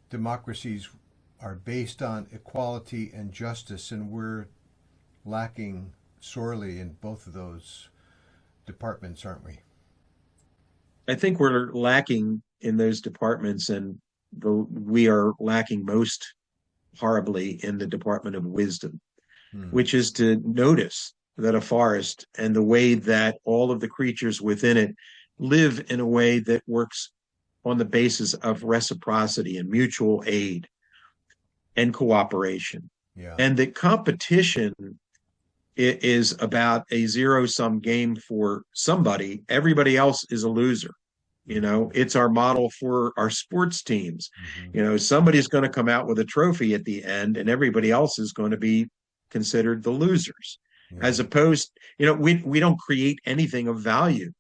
democracies are based on equality and justice, and we're lacking sorely in both of those departments, aren't we? I think we're lacking in those departments, and we are lacking most horribly in the Department of Wisdom, which is to notice that a forest and the way that all of the creatures within it live in a way that works on the basis of reciprocity and mutual aid and cooperation. Yeah. And that competition is about a zero-sum game for somebody. Everybody else is a loser. It's our model for our sports teams. Somebody's going to come out with a trophy at the end, and everybody else is going to be considered the losers. Yeah. As opposed, we don't create anything of value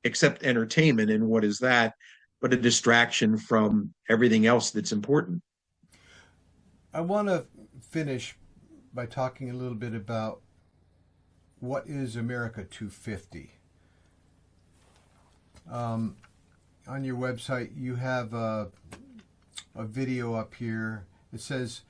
except entertainment. And what is that but a distraction from everything else that's important? I want to finish by talking a little bit about what is America 250. On your website, you have a video up here. It says,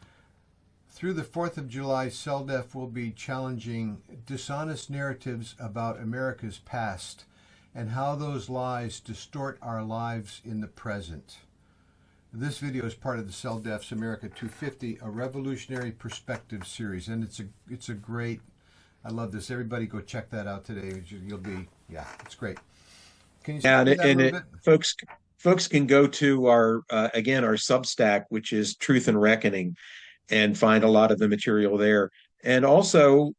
through the 4th of July, CELDEF will be challenging dishonest narratives about America's past and how those lies distort our lives in the present. This video is part of the CELDEF's America 250, a revolutionary perspective series, and it's a great. I love this. Everybody go check that out today. You'll be, it's great. Can you Yeah, speak to that a little bit? folks can go to our again our Substack, which is Truth and Reckoning, and find a lot of the material there. And also,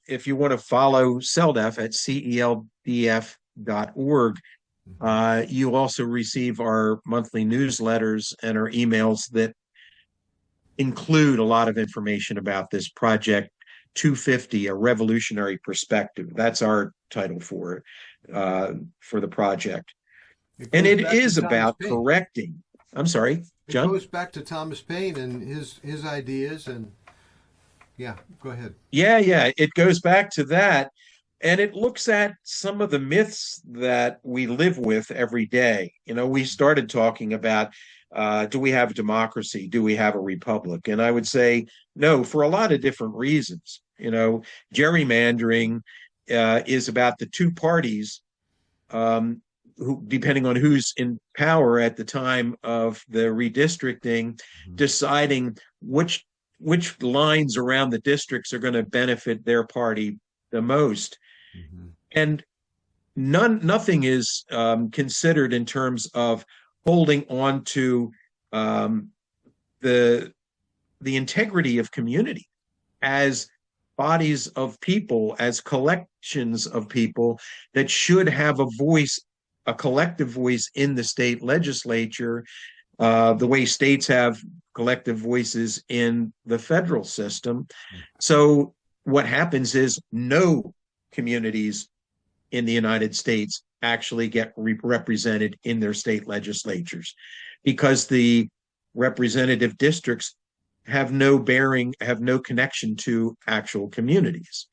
if you want to follow CELDEF at celdf.org, you also receive our monthly newsletters and our emails that include a lot of information about this project 250, a revolutionary perspective. That's our title for the project. And it is about correcting. I'm sorry, John? It goes back to Thomas Paine and his ideas, and Yeah, go ahead. Yeah, it goes back to that. And it looks at some of the myths that we live with every day. You know, we started talking about do we have a democracy? Do we have a republic? And I would say no, for a lot of different reasons. You know, gerrymandering is about the two parties um, who, depending on who's in power at the time of the redistricting, Mhm. deciding which lines around the districts are going to benefit their party the most. Mhm. And nothing is considered in terms of holding on to um, the the integrity of community as bodies of people, as collections of people that should have a voice, a collective voice in the state legislature, the way states have collective voices in the federal system. So what happens is no communities in the United States actually get represented in their state legislatures because the representative districts have no bearing, have no connection to actual communities.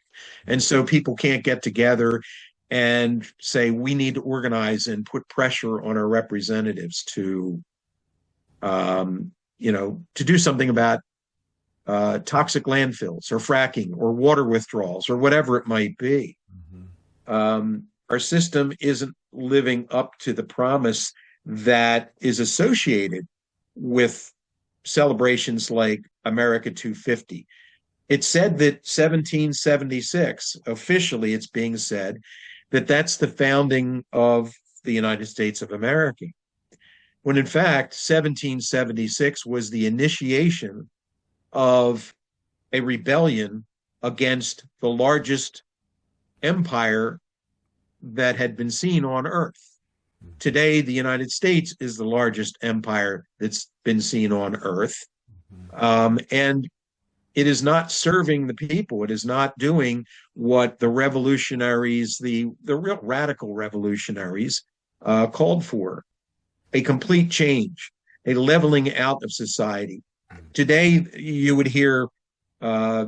And so people can't get together and say, we need to organize and put pressure on our representatives to, to do something about toxic landfills or fracking or water withdrawals or whatever it might be. Mhm. Our system isn't living up to the promise that is associated with celebrations like America 250. It's said that 1776, officially, it's being said that that's the founding of the United States of America. When in fact, 1776 was the initiation of a rebellion against the largest empire that had been seen on Earth. Today, the United States is the largest empire that's been seen on Earth. Mhm. And it is not serving the people. It is not doing what the revolutionaries, the real radical revolutionaries, called for a complete change, a leveling out of society. Today, you would hear uh,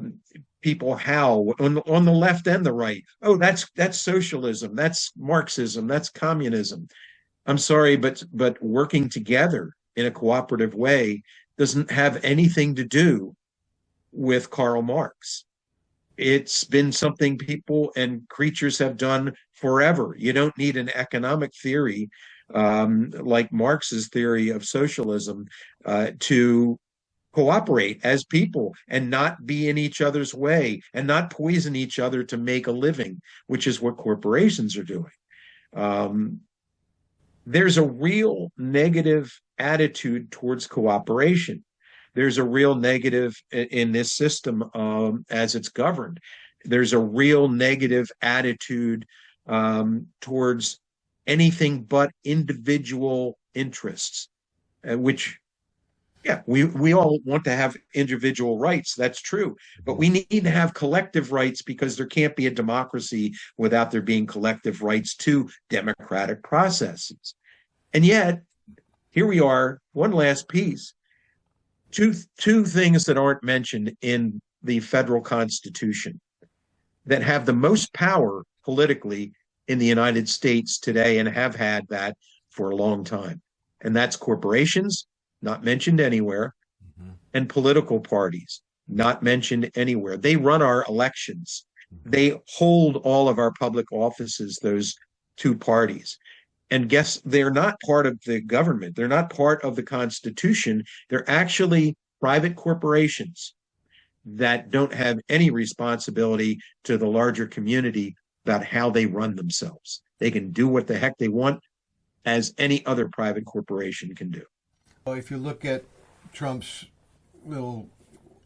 people howl on the left and the right. Oh, that's socialism, that's Marxism, that's communism. I'm sorry, but working together in a cooperative way doesn't have anything to do with Karl Marx. It's been something people and creatures have done forever. You don't need an economic theory like Marx's theory of socialism to cooperate as people and not be in each other's way and not poison each other to make a living, which is what corporations are doing. Um, there's a real negative attitude towards cooperation. There's a real negative in this system as it's governed. There's a real negative attitude towards anything but individual interests, which yeah, we all want to have individual rights. That's true. But we need to have collective rights because there can't be a democracy without there being collective rights to democratic processes. And yet, here we are, one last piece. Two things that aren't mentioned in the federal constitution that have the most power politically in the United States today and have had that for a long time. And that's corporations, not mentioned anywhere, Mhm. and political parties, not mentioned anywhere. They run our elections. Mhm. They hold all of our public offices, those two parties. And guess they're not part of the government. They're not part of the Constitution. They're actually private corporations that don't have any responsibility to the larger community about how they run themselves. They can do what the heck they want, as any other private corporation can do. Well, if you look at Trump's little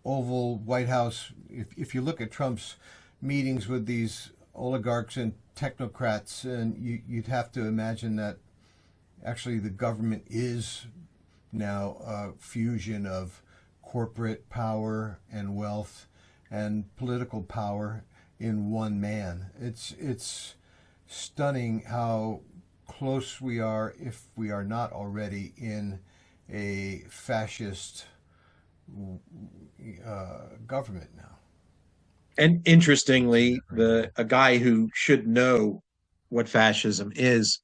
Oval White House, if you look at Trump's meetings with these oligarchs and technocrats, and you'd have to imagine that actually the government is now a fusion of corporate power and wealth and political power in one man. It's stunning how close we are, if we are not already, in a fascist government now. And interestingly, a guy who should know what fascism is,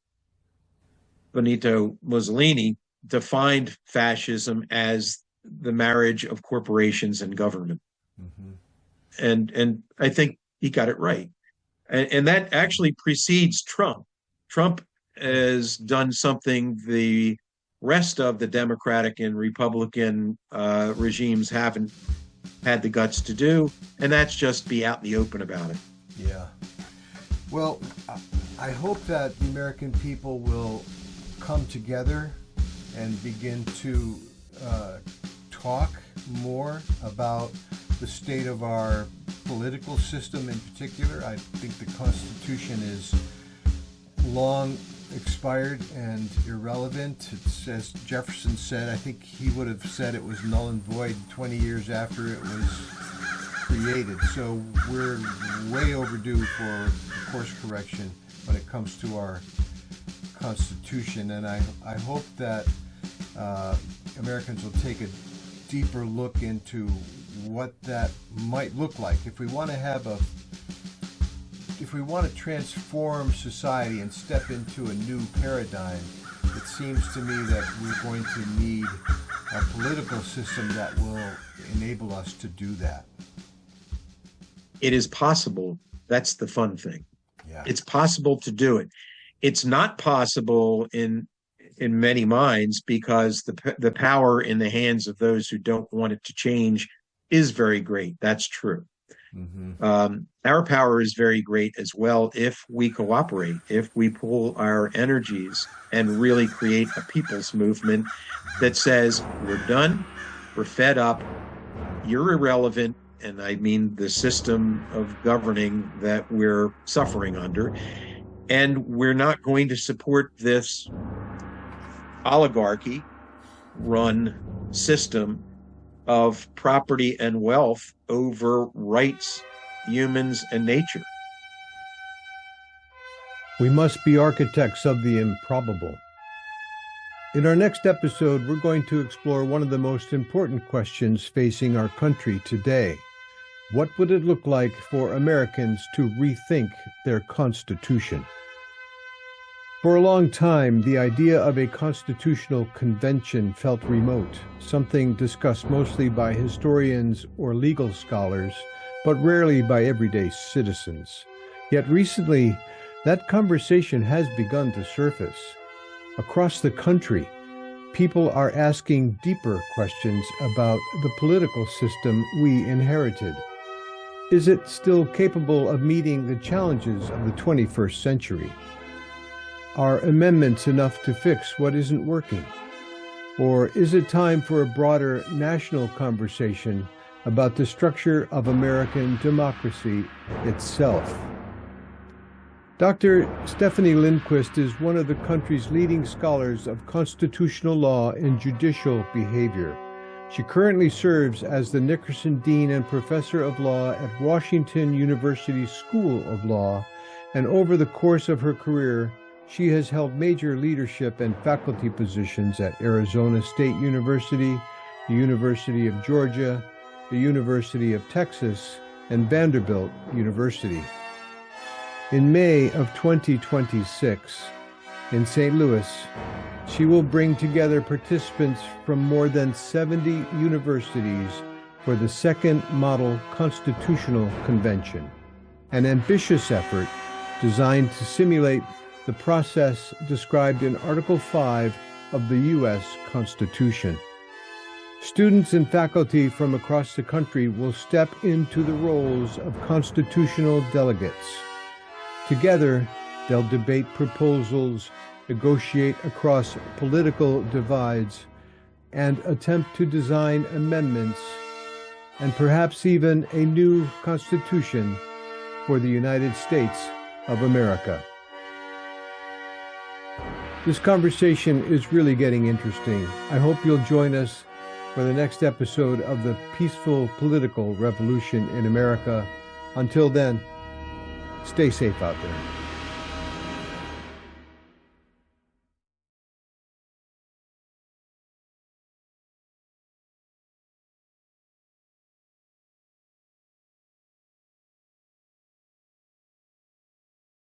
Benito Mussolini, defined fascism as the marriage of corporations and government. Hmm. And I think he got it right. And that actually precedes Trump. Trump has done something the rest of the Democratic and Republican regimes haven't had the guts to do, and that's just be out in the open about it. Yeah. Well, I hope that the American people will come together and begin to talk more about the state of our political system in particular. I think the Constitution is long expired and irrelevant. It's, as Jefferson said, I think he would have said it was null and void 20 years after it was created. So we're way overdue for a course correction when it comes to our Constitution. And I hope that Americans will take a deeper look into what that might look like. If we want to transform society and step into a new paradigm, it seems to me that we're going to need a political system that will enable us to do that. It is possible. That's the fun thing. Yeah. It's possible to do it. It's not possible in many minds because the power in the hands of those who don't want it to change is very great. That's true. Mm-hmm. Our power is very great as well if we cooperate, if we pool our energies and really create a people's movement that says, we're done, we're fed up, you're irrelevant, and I mean the system of governing that we're suffering under, and we're not going to support this oligarchy run system of property and wealth over rights, humans, and nature. We must be architects of the improbable. In our next episode, we're going to explore one of the most important questions facing our country today. What would it look like for Americans to rethink their Constitution? For a long time, the idea of a constitutional convention felt remote, something discussed mostly by historians or legal scholars, but rarely by everyday citizens. Yet recently, that conversation has begun to surface. Across the country, people are asking deeper questions about the political system we inherited. Is it still capable of meeting the challenges of the 21st century? Are amendments enough to fix what isn't working? Or is it time for a broader national conversation about the structure of American democracy itself? Dr. Stephanie Lindquist is one of the country's leading scholars of constitutional law and judicial behavior. She currently serves as the Nickerson Dean and Professor of Law at Washington University School of Law, and over the course of her career, she has held major leadership and faculty positions at Arizona State University, the University of Georgia, the University of Texas, and Vanderbilt University. In May of 2026, in St. Louis, she will bring together participants from more than 70 universities for the second Model Constitutional Convention, an ambitious effort designed to simulate the process described in Article 5 of the U.S. Constitution. Students and faculty from across the country will step into the roles of constitutional delegates. Together, they'll debate proposals, negotiate across political divides, and attempt to design amendments and perhaps even a new constitution for the United States of America. This conversation is really getting interesting. I hope you'll join us for the next episode of the Peaceful Political Revolution in America. Until then, stay safe out there.